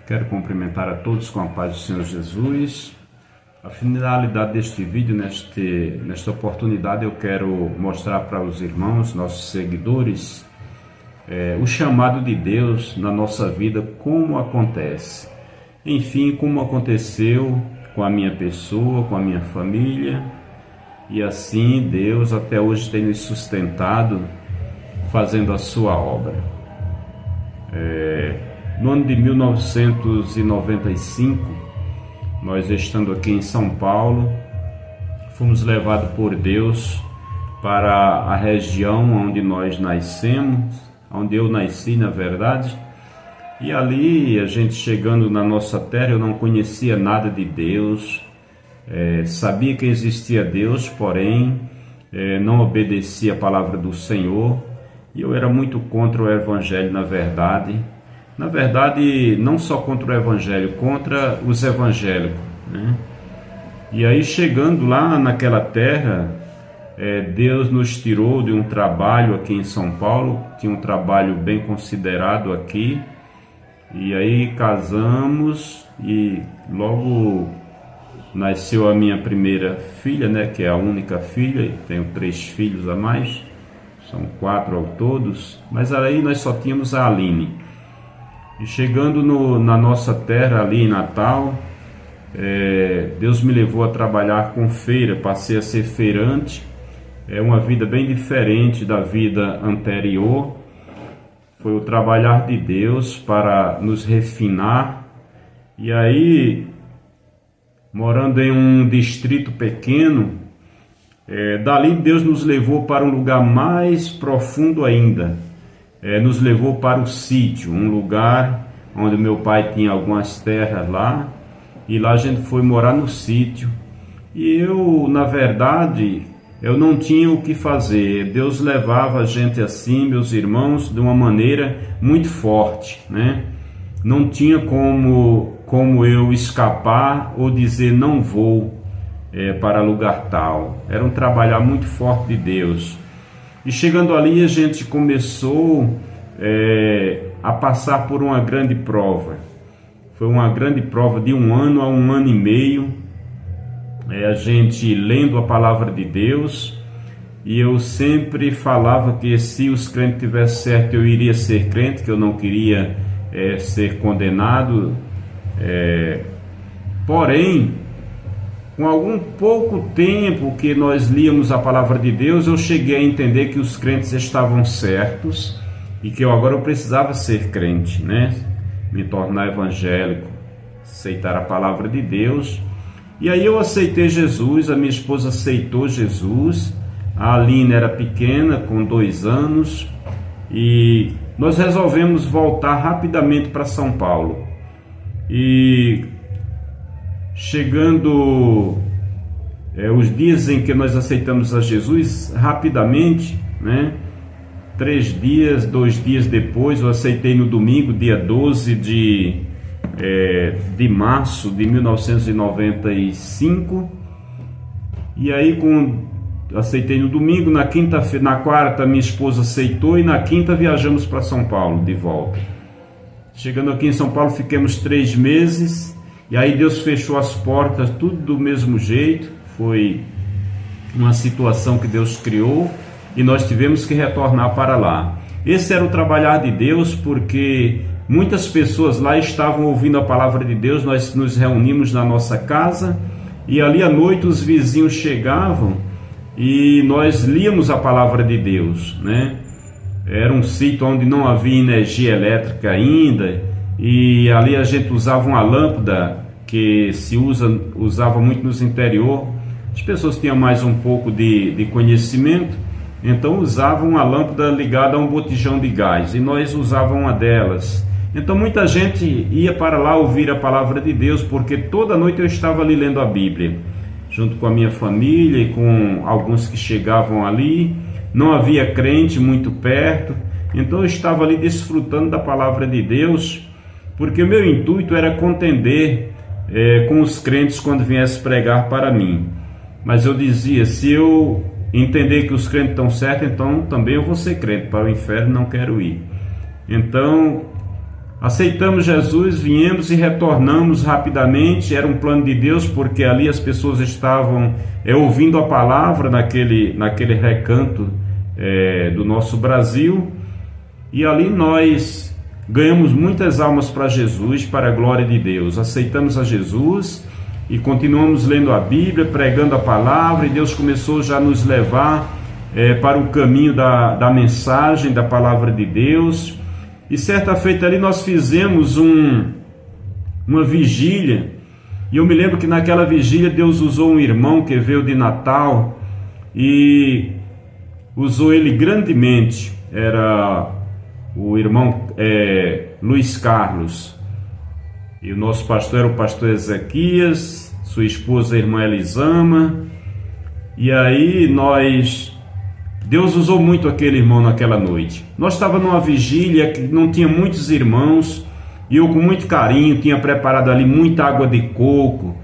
Quero cumprimentar a todos com a paz do Senhor Jesus. A finalidade deste vídeo, nesta oportunidade, eu quero mostrar para os irmãos, nossos seguidores, o chamado de Deus na nossa vida, como acontece. Enfim, como aconteceu com a minha pessoa, com a minha família, e assim Deus até hoje tem nos sustentado, fazendo a sua obra. No ano de 1995, nós estando aqui em São Paulo, fomos levados por Deus para a região onde nós nascemos, onde eu nasci na verdade, e ali a gente chegando na nossa terra, eu não conhecia nada de Deus, sabia que existia Deus, porém não obedecia a palavra do Senhor, e eu era muito contra o Evangelho na verdade, não só contra o Evangelho, contra os evangélicos, né? E aí chegando lá naquela terra, Deus nos tirou de um trabalho aqui em São Paulo, tinha um trabalho bem considerado aqui, e aí casamos e logo nasceu a minha primeira filha, né, que é a única filha, tenho 3 filhos a mais, são 4 ao todos, mas aí nós só tínhamos a Aline. E chegando na nossa terra ali em Natal, Deus me levou a trabalhar com feira, passei a ser feirante, uma vida bem diferente da vida anterior, foi o trabalhar de Deus para nos refinar, e aí, morando em um distrito pequeno, dali Deus nos levou para um lugar mais profundo ainda, nos levou para o sítio, um lugar onde meu pai tinha algumas terras lá, e lá a gente foi morar no sítio, e eu, na verdade, eu não tinha o que fazer. Deus levava a gente assim, meus irmãos, de uma maneira muito forte, né? Não tinha como eu escapar ou dizer não vou para lugar tal. Era um trabalhar muito forte de Deus. E chegando ali a gente começou a passar por uma grande prova. Foi uma grande prova de 1 ano a 1 ano e meio, a gente lendo a palavra de Deus, e eu sempre falava que se os crentes tivessem certo eu iria ser crente, que eu não queria ser condenado, porém, com algum pouco tempo que nós líamos a palavra de Deus, eu cheguei a entender que os crentes estavam certos e que eu precisava ser crente, né? Me tornar evangélico, aceitar a palavra de Deus. E aí eu aceitei Jesus, a minha esposa aceitou Jesus, a Aline era pequena, com 2 anos, e nós resolvemos voltar rapidamente para São Paulo. E chegando os dias em que nós aceitamos a Jesus, rapidamente, né? 3 dias, 2 dias depois, eu aceitei no domingo, dia 12 de março de 1995, e aí aceitei no domingo, na quarta minha esposa aceitou, e na quinta viajamos para São Paulo de volta. Chegando aqui em São Paulo, ficamos 3 meses, e aí Deus fechou as portas, tudo do mesmo jeito, foi uma situação que Deus criou, e nós tivemos que retornar para lá. Esse era o trabalhar de Deus, porque muitas pessoas lá estavam ouvindo a palavra de Deus. Nós nos reunimos na nossa casa, e ali à noite os vizinhos chegavam, e nós líamos a palavra de Deus, né? Era um sítio onde não havia energia elétrica ainda, e ali a gente usava uma lâmpada que usava muito nos interior. As pessoas tinham mais um pouco de conhecimento, então usavam uma lâmpada ligada a um botijão de gás, e nós usávamos uma delas. Então muita gente ia para lá ouvir a palavra de Deus, porque toda noite eu estava ali lendo a Bíblia, junto com a minha família e com alguns que chegavam ali. Não havia crente muito perto, então eu estava ali desfrutando da palavra de Deus, porque o meu intuito era contender com os crentes quando viesse pregar para mim. Mas eu dizia, se eu entender que os crentes estão certos, então também eu vou ser crente, para o inferno não quero ir. Então Aceitamos Jesus, viemos e retornamos rapidamente. Era um plano de Deus, porque ali as pessoas estavam ouvindo a palavra naquele recanto do nosso Brasil. E ali nós ganhamos muitas almas para Jesus, para a glória de Deus. Aceitamos a Jesus e continuamos lendo a Bíblia, pregando a palavra, e Deus começou já a nos levar para o caminho da mensagem, da palavra de Deus. E certa feita ali nós fizemos uma vigília, e eu me lembro que naquela vigília Deus usou um irmão que veio de Natal, e usou ele grandemente. Era o irmão Luiz Carlos, e o nosso pastor era o pastor Ezequias, sua esposa a irmã Elisama. E aí Deus usou muito aquele irmão naquela noite. Nós estávamos numa vigília que não tinha muitos irmãos, e eu com muito carinho tinha preparado ali muita água de coco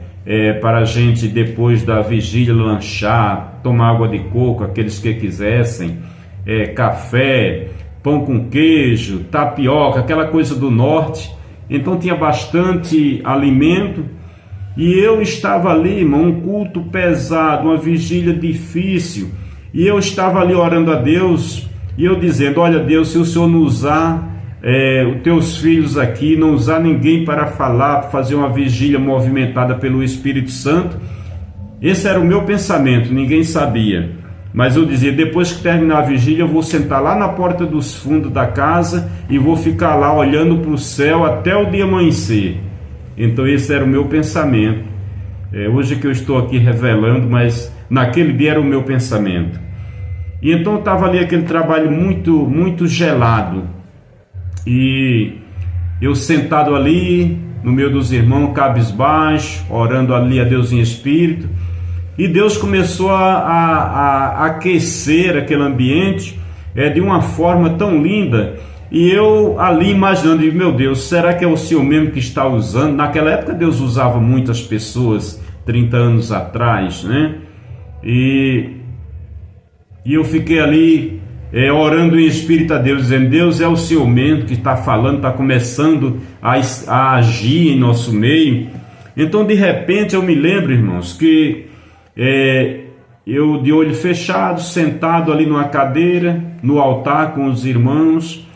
para a gente, depois da vigília, lanchar, tomar água de coco, aqueles que quisessem, café, pão com queijo, tapioca, aquela coisa do norte. Então tinha bastante alimento, e eu estava ali, irmão, um culto pesado, uma vigília difícil, e eu estava ali orando a Deus, e eu dizendo: olha Deus, se o Senhor não usar os teus filhos aqui, não usar ninguém para falar, para fazer uma vigília movimentada pelo Espírito Santo. Esse era o meu pensamento, ninguém sabia. Mas eu dizia: depois que terminar a vigília, eu vou sentar lá na porta dos fundos da casa e vou ficar lá olhando para o céu até o dia amanhecer. Então esse era o meu pensamento. Hoje que eu estou aqui revelando, mas naquele dia era o meu pensamento. E então estava ali aquele trabalho muito, muito gelado. E eu sentado ali, no meio dos irmãos, cabisbaixo, orando ali a Deus em espírito. E Deus começou a aquecer aquele ambiente de uma forma tão linda. E eu ali imaginando: meu Deus, será que é o Senhor mesmo que está usando? Naquela época Deus usava muitas pessoas, 30 anos atrás, né? E eu fiquei ali orando em espírito a Deus, dizendo: Deus, é o Senhor mesmo que está falando, está começando a agir em nosso meio. Então de repente eu me lembro, irmãos, que eu de olho fechado, sentado ali numa cadeira, no altar com os irmãos,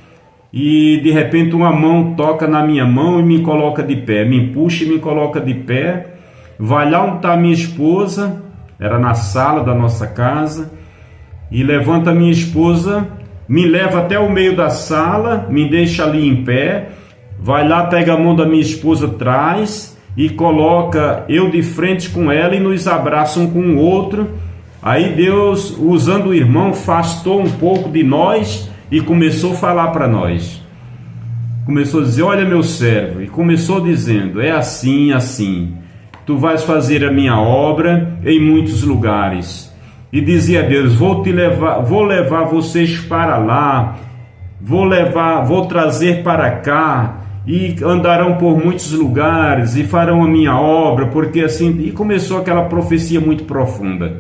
e de repente uma mão toca na minha mão e me coloca de pé, me puxa e me coloca de pé, vai lá onde está minha esposa, era na sala da nossa casa, e levanta minha esposa, me leva até o meio da sala, me deixa ali em pé, vai lá, pega a mão da minha esposa, traz e coloca eu de frente com ela, e nos abraça um com o outro. Aí Deus, usando o irmão, afastou um pouco de nós e começou a falar para nós. Começou a dizer: olha meu servo, e começou dizendo: é assim, assim, tu vais fazer a minha obra em muitos lugares. E dizia a Deus: vou levar vocês para lá, vou trazer para cá, e andarão por muitos lugares e farão a minha obra, porque assim. E começou aquela profecia muito profunda.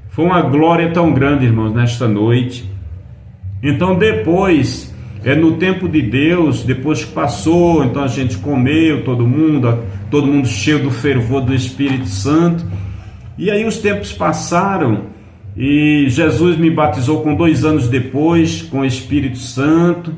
Foi uma glória tão grande, irmãos, nesta noite. Então depois, no tempo de Deus, depois que passou, então a gente comeu, todo mundo cheio do fervor do Espírito Santo. E aí os tempos passaram, e Jesus me batizou com 2 anos depois, com o Espírito Santo,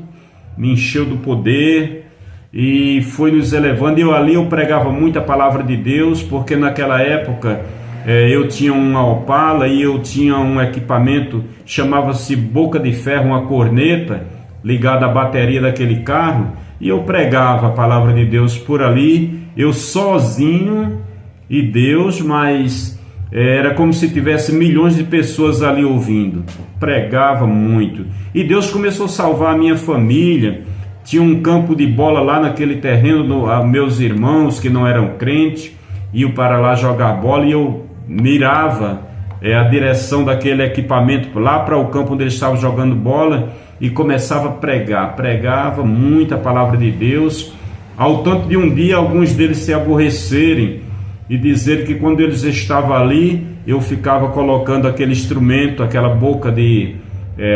me encheu do poder, e foi nos elevando. E eu pregava muito a palavra de Deus, porque naquela época eu tinha uma Opala, e eu tinha um equipamento, chamava-se boca de ferro, uma corneta, ligada à bateria daquele carro, e eu pregava a palavra de Deus por ali, eu sozinho e Deus, mas era como se tivesse milhões de pessoas ali ouvindo. Pregava muito, e Deus começou a salvar a minha família. Tinha um campo de bola lá naquele terreno, meus irmãos que não eram crentes iam para lá jogar bola, e eu mirava a direção daquele equipamento lá para o campo onde eles estavam jogando bola, e começava a pregava muita palavra de Deus, ao tanto de um dia alguns deles se aborrecerem e dizer que quando eles estavam ali, eu ficava colocando aquele instrumento, aquela boca de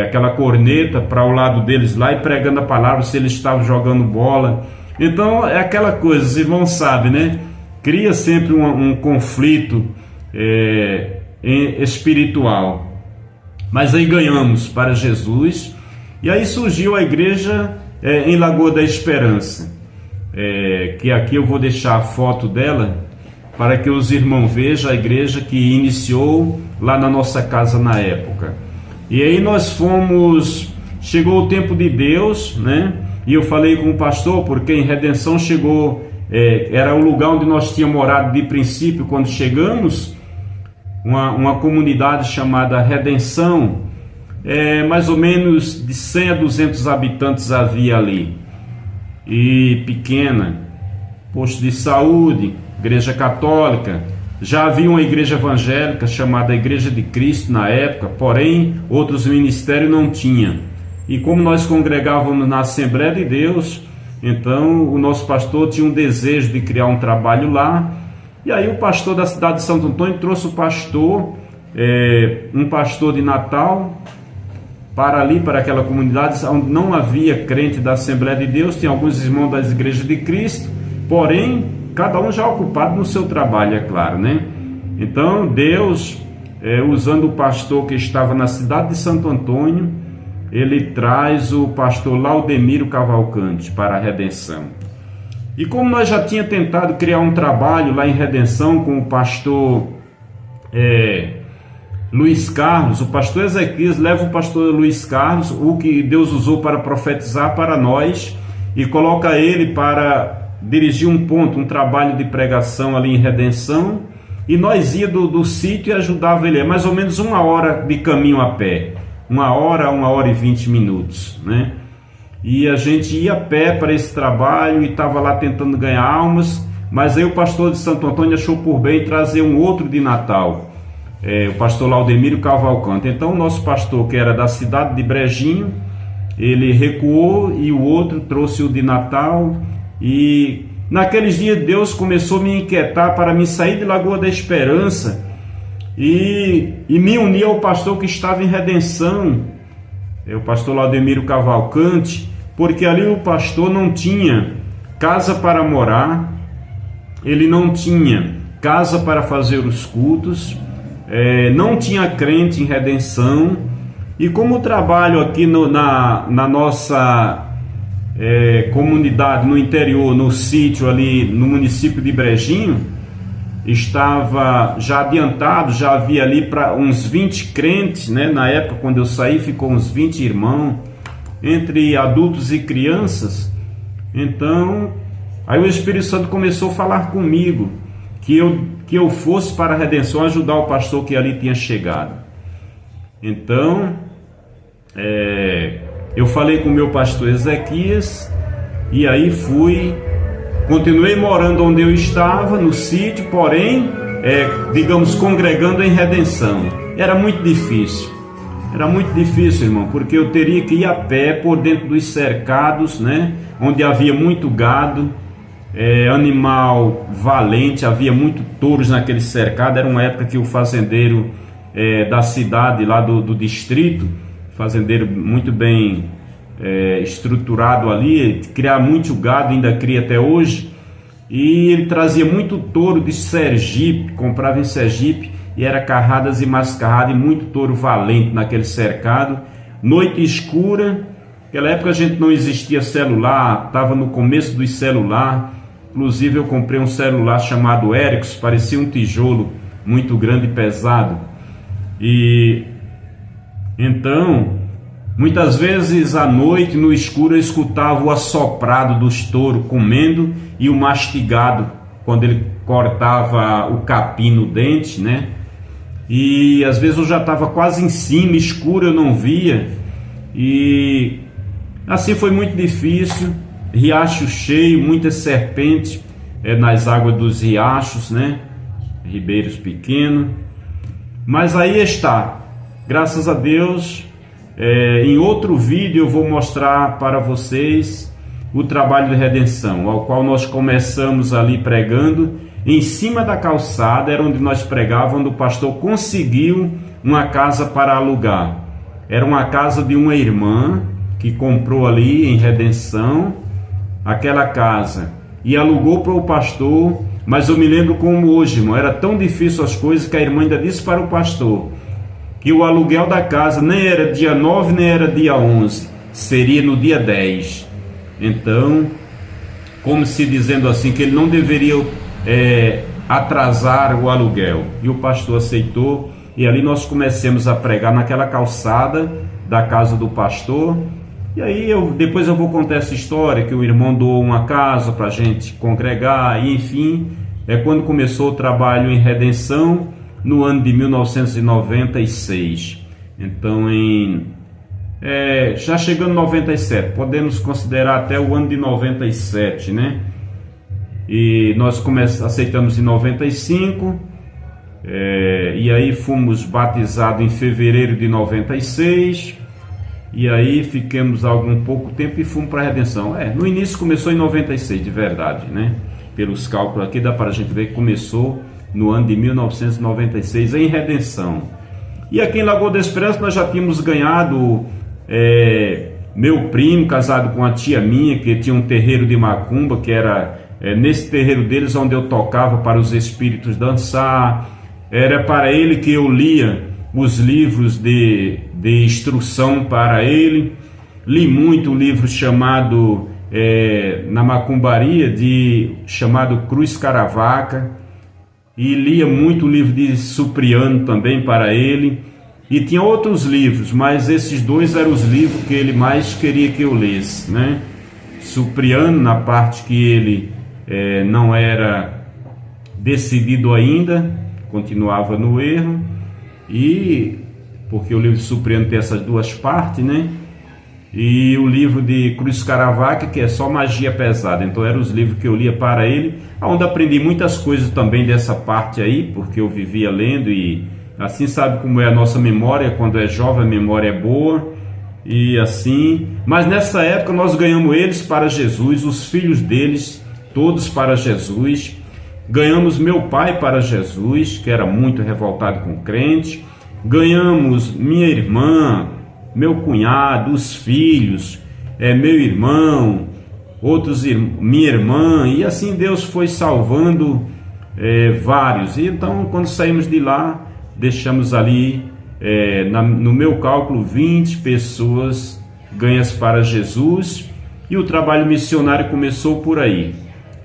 aquela corneta para o lado deles lá e pregando a palavra se eles estavam jogando bola. Então é aquela coisa, os irmãos sabem, né? Cria sempre um conflito espiritual. Mas aí ganhamos para Jesus, e aí surgiu a igreja em Lagoa da Esperança, que aqui eu vou deixar a foto dela para que os irmãos vejam a igreja que iniciou lá na nossa casa na época. E aí nós chegou o tempo de Deus, né? E eu falei com o pastor, porque em Redenção chegou, era o lugar onde nós tínhamos morado de princípio quando chegamos, uma comunidade chamada Redenção, mais ou menos de 100 a 200 habitantes havia ali, e pequena, posto de saúde, igreja católica. Já havia uma igreja evangélica chamada Igreja de Cristo na época, porém outros ministérios não tinham. E como nós congregávamos na Assembleia de Deus, então o nosso pastor tinha um desejo de criar um trabalho lá. E aí o pastor da cidade de Santo Antônio trouxe um pastor de Natal para aquela comunidade onde não havia crente da Assembleia de Deus, tinha alguns irmãos das Igrejas de Cristo, porém cada um já ocupado no seu trabalho, é claro, né? Então Deus, usando o pastor que estava na cidade de Santo Antônio, ele traz o pastor Laudemiro Cavalcante para a Redenção. E como nós já tínhamos tentado criar um trabalho lá em Redenção com o pastor Luiz Carlos, o pastor Ezequias leva o pastor Luiz Carlos, o que Deus usou para profetizar para nós, e coloca ele para dirigir um trabalho de pregação ali em Redenção, e nós ia do sítio e ajudava ele, mais ou menos 1 hora de caminho a pé, 1 hora e 20 minutos, né? E a gente ia a pé para esse trabalho e estava lá tentando ganhar almas, mas aí o pastor de Santo Antônio achou por bem trazer um outro de Natal, o pastor Laudemiro Cavalcante. Então o nosso pastor, que era da cidade de Brejinho, ele recuou e o outro trouxe o de Natal. E naqueles dias Deus começou a me inquietar para me sair de Lagoa da Esperança e me unir ao pastor que estava em Redenção, o pastor Laudemiro Cavalcante, porque ali o pastor não tinha casa para morar, ele não tinha casa para fazer os cultos, não tinha crente em Redenção. E como o trabalho aqui na nossa comunidade, no interior, no sítio ali no município de Brejinho, estava já adiantado, já havia ali para uns 20 crentes, né? Na época quando eu saí ficou uns 20 irmãos, entre adultos e crianças. Então aí o Espírito Santo começou a falar comigo que eu fosse para a Redenção ajudar o pastor que ali tinha chegado. Então eu falei com o meu pastor Ezequias, e aí continuei morando onde eu estava, no sítio, porém, digamos, congregando em Redenção. Era muito difícil, irmão, porque eu teria que ir a pé por dentro dos cercados, né, onde havia muito gado, animal valente, havia muito touros naquele cercado. Era uma época que o fazendeiro da cidade, lá do distrito, fazendeiro muito bem estruturado ali, criar muito gado, ainda cria até hoje, e ele trazia muito touro de Sergipe, comprava em Sergipe, e era carradas e mais carrada, e muito touro valente naquele cercado. Noite escura, naquela época a gente não existia celular, estava no começo dos celular. Inclusive eu comprei um celular chamado Ericsson, parecia um tijolo muito grande e pesado. E então, muitas vezes à noite, no escuro, eu escutava o assoprado dos touros comendo e o mastigado, quando ele cortava o capim no dente, né? E às vezes eu já estava quase em cima, escuro, eu não via. E assim foi muito difícil. Riacho cheio, muita serpente nas águas dos riachos, né? Ribeiros pequenos. Mas aí está, graças a Deus. Em outro vídeo eu vou mostrar para vocês o trabalho de redenção, ao qual nós começamos ali pregando em cima da calçada, era onde nós pregávamos, onde o pastor conseguiu uma casa para alugar. Era uma casa de uma irmã que comprou ali em Redenção aquela casa e alugou para o pastor. Mas eu me lembro como hoje, irmão, era tão difícil as coisas que a irmã ainda disse para o pastor que o aluguel da casa nem era dia 9, nem era dia 11, seria no dia 10. Então, como se dizendo assim, que ele não deveria atrasar o aluguel. E o pastor aceitou, e ali nós começamos a pregar naquela calçada da casa do pastor. E aí depois eu vou contar essa história, que o irmão doou uma casa para a gente congregar, e enfim, é quando começou o trabalho em Redenção, no ano de 1996. Então, já chegando em 97, podemos considerar até o ano de 97, né? E nós aceitamos em 95, e aí fomos batizados em fevereiro de 96, e aí ficamos algum pouco tempo e fomos para a Redenção. No início começou em 96, de verdade, né? Pelos cálculos aqui dá para a gente ver que começou no ano de 1996 em Redenção. E aqui em Lagoa da Esperança nós já tínhamos ganhado meu primo, casado com a tia minha, que tinha um terreiro de macumba, que era nesse terreiro deles onde eu tocava para os espíritos dançar. Era para ele que eu lia os livros de instrução para ele. Li muito um livro chamado na macumbaria, chamado Cruz Caravaca, e lia muito o livro de Supriano também para ele, e tinha outros livros, mas esses dois eram os livros que ele mais queria que eu lesse, né? Supriano, na parte que ele não era decidido ainda, continuava no erro, e porque o livro de Supriano tem essas duas partes, né? E o livro de Cruz Caravaca, que é só magia pesada. Então eram os livros que eu lia para ele, onde aprendi muitas coisas também dessa parte aí, porque eu vivia lendo, e assim sabe como é a nossa memória, quando é jovem a memória é boa, e assim. Mas nessa época nós ganhamos eles para Jesus, os filhos deles, todos para Jesus. Ganhamos meu pai para Jesus, que era muito revoltado com o crente. Ganhamos minha irmã, meu cunhado, os filhos, meu irmão, minha irmã, e assim Deus foi salvando vários. E então, quando saímos de lá, deixamos ali, no meu cálculo, 20 pessoas ganhas para Jesus, e o trabalho missionário começou por aí.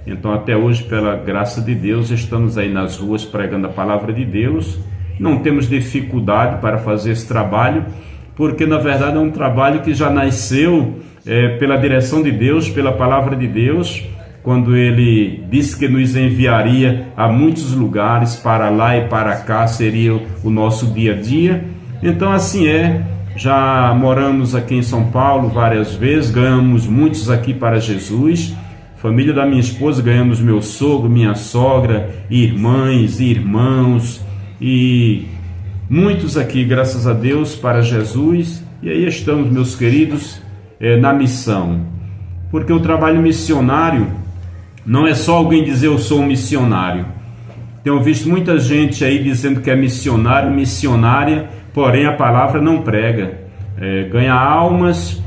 Então, até hoje, pela graça de Deus, estamos aí nas ruas pregando a palavra de Deus. Não temos dificuldade para fazer esse trabalho, porque na verdade é um trabalho que já nasceu pela direção de Deus, pela palavra de Deus, quando Ele disse que nos enviaria a muitos lugares, para lá e para cá seria o nosso dia a dia. Então assim já moramos aqui em São Paulo várias vezes, ganhamos muitos aqui para Jesus. Família da minha esposa, ganhamos meu sogro, minha sogra, irmãs e irmãos, e muitos aqui, graças a Deus, para Jesus. E aí estamos, meus queridos, na missão. Porque o trabalho missionário não é só alguém dizer eu sou um missionário. Tenho visto muita gente aí dizendo que é missionário, missionária, porém a palavra não prega. Ganha almas,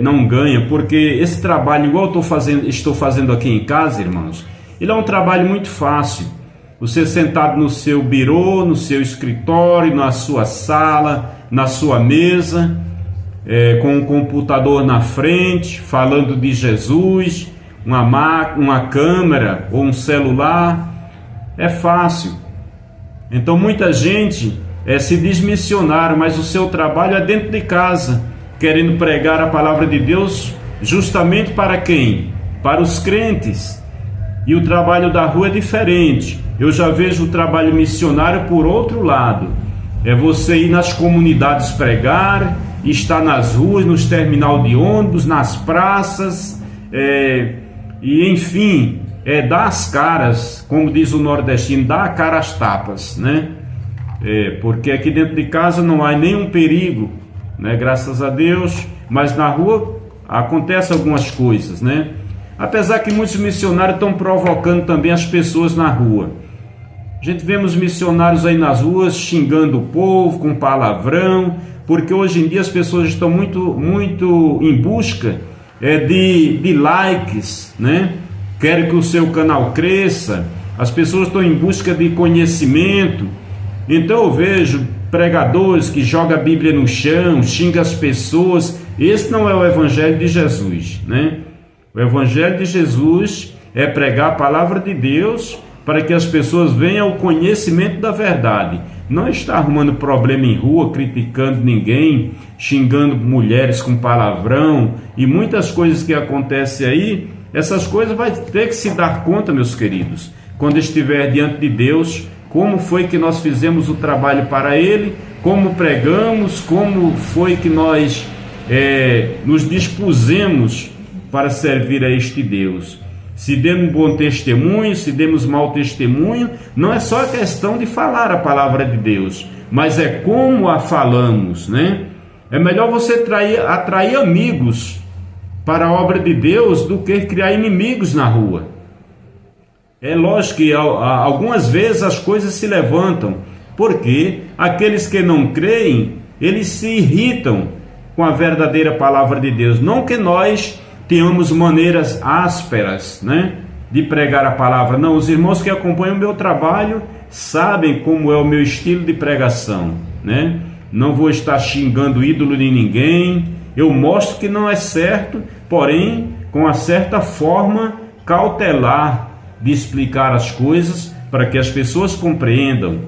não ganha, porque esse trabalho, igual estou fazendo aqui em casa, irmãos, ele é um trabalho muito fácil. Você sentado no seu birô, no seu escritório, na sua sala, na sua mesa, com um computador na frente, falando de Jesus, uma câmera ou um celular, é fácil. Então muita gente se diz missionário, mas o seu trabalho é dentro de casa, querendo pregar a palavra de Deus justamente para quem? Para os crentes. E o trabalho da rua é diferente. Eu já vejo o trabalho missionário por outro lado. É você ir nas comunidades pregar, estar nas ruas, nos terminal de ônibus, nas praças, e enfim, dar as caras, como diz o nordestino, dar a cara às tapas, né? Porque aqui dentro de casa não há nenhum perigo, né? Graças a Deus, mas na rua acontecem algumas coisas, né? Apesar que muitos missionários estão provocando também as pessoas na rua. A gente vemos missionários aí nas ruas xingando o povo com palavrão, porque hoje em dia as pessoas estão muito em busca de likes, né? Querem que o seu canal cresça, as pessoas estão em busca de conhecimento. Então eu vejo pregadores que jogam a Bíblia no chão, xingam as pessoas. Esse não é o Evangelho de Jesus, né? O Evangelho de Jesus é pregar a palavra de Deus para que as pessoas venham ao conhecimento da verdade. Não está arrumando problema em rua, criticando ninguém, xingando mulheres com palavrão e muitas coisas que acontecem aí. Essas coisas vai ter que se dar conta, meus queridos, quando estiver diante de Deus, como foi que nós fizemos o trabalho para Ele, como pregamos, como foi que nós nos dispusemos para servir a este Deus. Se demos bom testemunho, se demos mau testemunho, não é só a questão de falar a palavra de Deus, mas é como a falamos, né? É melhor você atrair amigos para a obra de Deus do que criar inimigos na rua. É lógico que algumas vezes as coisas se levantam, porque aqueles que não creem, eles se irritam com a verdadeira palavra de Deus. Não que nós tenhamos maneiras ásperas, né, de pregar a palavra. Não, os irmãos que acompanham o meu trabalho sabem como é o meu estilo de pregação, né? Não vou estar xingando o ídolo de ninguém. Eu mostro que não é certo, porém com uma certa forma cautelar de explicar as coisas para que as pessoas compreendam.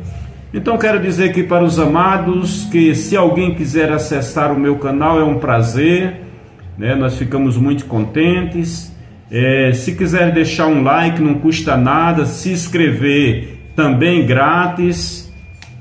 Então quero dizer aqui para os amados que se alguém quiser acessar o meu canal é um prazer, né? Nós ficamos muito contentes. Se quiser deixar um like não custa nada, se inscrever também grátis,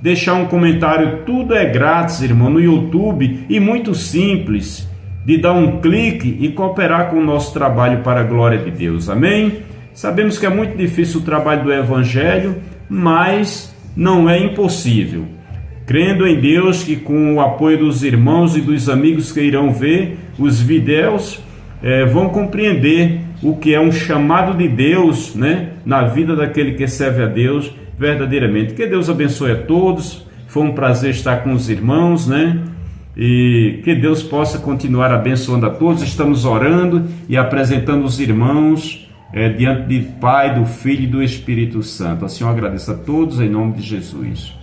deixar um comentário, tudo é grátis, irmão, no YouTube, e muito simples de dar um clique e cooperar com o nosso trabalho para a glória de Deus, amém? Sabemos que é muito difícil o trabalho do Evangelho, mas não é impossível. Crendo em Deus que com o apoio dos irmãos e dos amigos que irão ver os vídeos, vão compreender o que é um chamado de Deus, né, na vida daquele que serve a Deus verdadeiramente. Que Deus abençoe a todos. Foi um prazer estar com os irmãos, né? E que Deus possa continuar abençoando a todos. Estamos orando e apresentando os irmãos diante do Pai, do Filho e do Espírito Santo. Assim eu agradeço a todos em nome de Jesus.